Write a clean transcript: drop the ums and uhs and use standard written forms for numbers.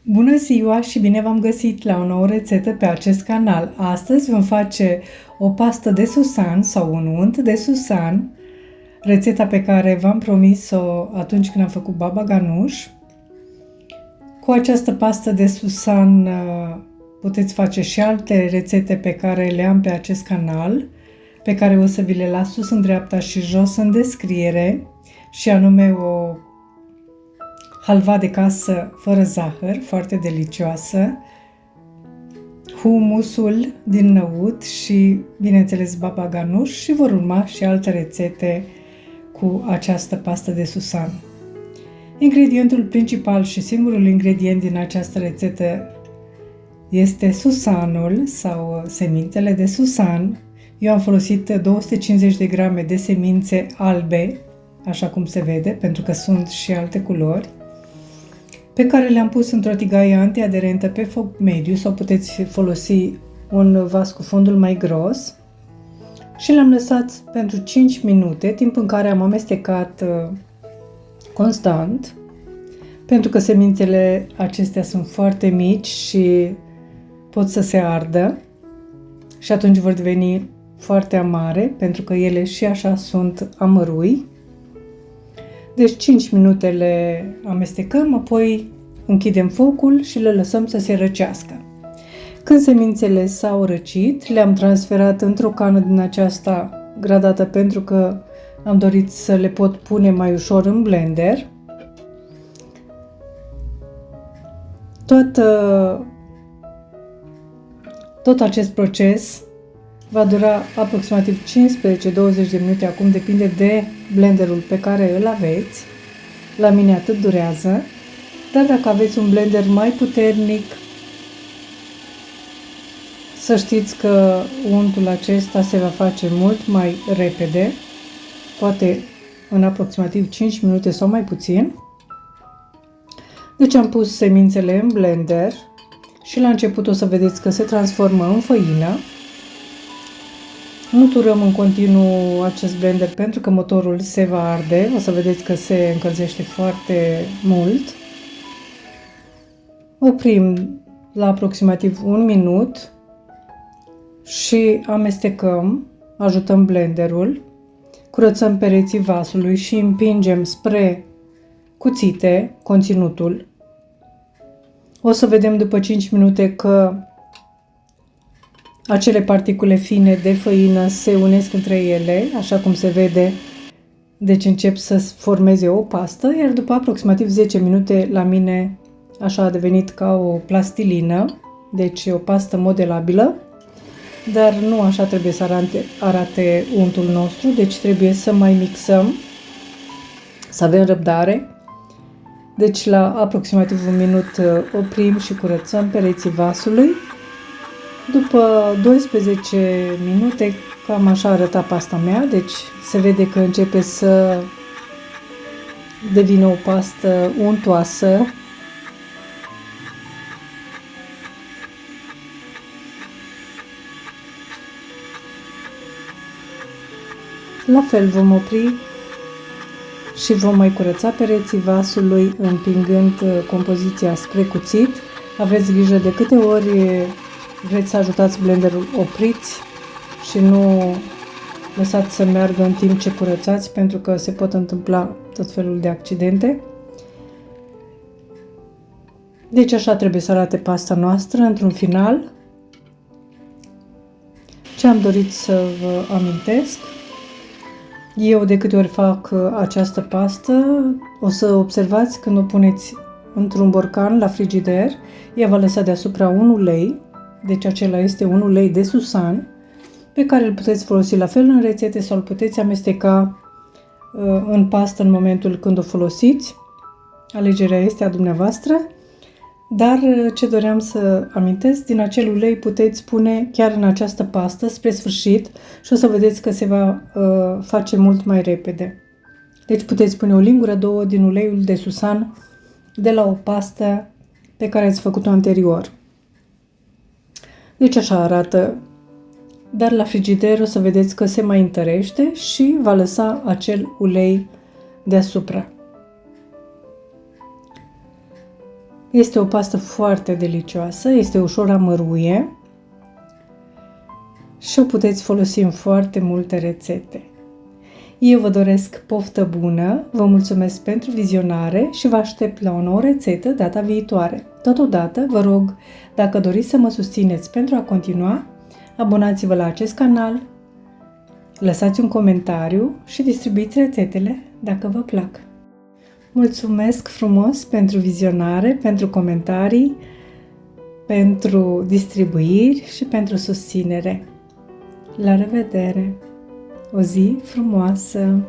Bună ziua și bine v-am găsit la o nouă rețetă pe acest canal. Astăzi vom face o pastă de susan sau un unt de susan, rețeta pe care v-am promis-o atunci când am făcut baba ganuș. Cu această pastă de susan puteți face și alte rețete pe care le am pe acest canal, pe care o să vi le las sus în dreapta și jos în descriere, și anume o halva de casă fără zahăr, foarte delicioasă, humusul din năut și, bineînțeles, baba ganuș, și vor urma și alte rețete cu această pastă de susan. Ingredientul principal și singurul ingredient din această rețetă este susanul sau semințele de susan. Eu am folosit 250 de grame de semințe albe, așa cum se vede, pentru că sunt și alte culori, pe care le-am pus într-o tigaie antiaderentă pe foc mediu sau puteți folosi un vas cu fundul mai gros, și le-am lăsat pentru 5 minute, timp în care am amestecat constant, pentru că semințele acestea sunt foarte mici și pot să se ardă și atunci vor deveni foarte amare, pentru că ele și așa sunt amărui. Deci 5 minute le amestecăm, apoi închidem focul și le lăsăm să se răcească. Când semințele s-au răcit, le-am transferat într-o cană din aceasta gradată, pentru că am dorit să le pot pune mai ușor în blender. Tot acest proces va dura aproximativ 15-20 de minute, acum depinde de blenderul pe care îl aveți. La mine atât durează, dar dacă aveți un blender mai puternic, să știți că untul acesta se va face mult mai repede, poate în aproximativ 5 minute sau mai puțin. Deci am pus semințele în blender și la început o să vedeți că se transformă în făină. Nu turăm în continuu acest blender pentru că motorul se va arde, o să vedeți că se încălzește foarte mult. Oprim la aproximativ 1 minut și amestecăm, ajutăm blenderul, curățăm pereții vasului și împingem spre cuțite conținutul. O să vedem după 5 minute că acele particule fine de făină se unesc între ele, așa cum se vede, deci încep să formeze o pastă, iar după aproximativ 10 minute la mine așa a devenit ca o plastilină, deci o pastă modelabilă, dar nu așa trebuie să arate untul nostru, deci trebuie să mai mixăm, să avem răbdare. Deci la aproximativ 1 minut oprim și curățăm pereții vasului. După 12 minute, cam așa arăta pasta mea, deci se vede că începe să devină o pastă untoasă. La fel vom opri și vom mai curăța pereții vasului, împingând compoziția spre cuțit. Aveți grijă de câte ori vreți să ajutați blenderul, opriți și nu lăsați să meargă în timp ce curățați, pentru că se pot întâmpla tot felul de accidente. Deci așa trebuie să arate pasta noastră într-un final. Ce am dorit să vă amintesc: eu de câte ori fac această pastă, o să observați când o puneți într-un borcan la frigider, ea va lăsa deasupra un ulei, deci acela este un ulei de susan, pe care îl puteți folosi la fel în rețete sau îl puteți amesteca în pastă în momentul când o folosiți. Alegerea este a dumneavoastră, dar ce doream să amintesc, din acel ulei puteți pune chiar în această pastă spre sfârșit și o să vedeți că se va face mult mai repede. Deci puteți pune o lingură, 2 din uleiul de susan de la o pastă pe care ați făcut-o anterior. Deci așa arată, dar la frigider o să vedeți că se mai întărește și va lăsa acel ulei deasupra. Este o pastă foarte delicioasă, este ușor amăruie și o puteți folosi în foarte multe rețete. Eu vă doresc poftă bună, vă mulțumesc pentru vizionare și vă aștept la o nouă rețetă data viitoare. Totodată, vă rog, dacă doriți să mă susțineți pentru a continua, abonați-vă la acest canal, lăsați un comentariu și distribuiți rețetele dacă vă plac. Mulțumesc frumos pentru vizionare, pentru comentarii, pentru distribuiri și pentru susținere. La revedere! O zi frumoasă!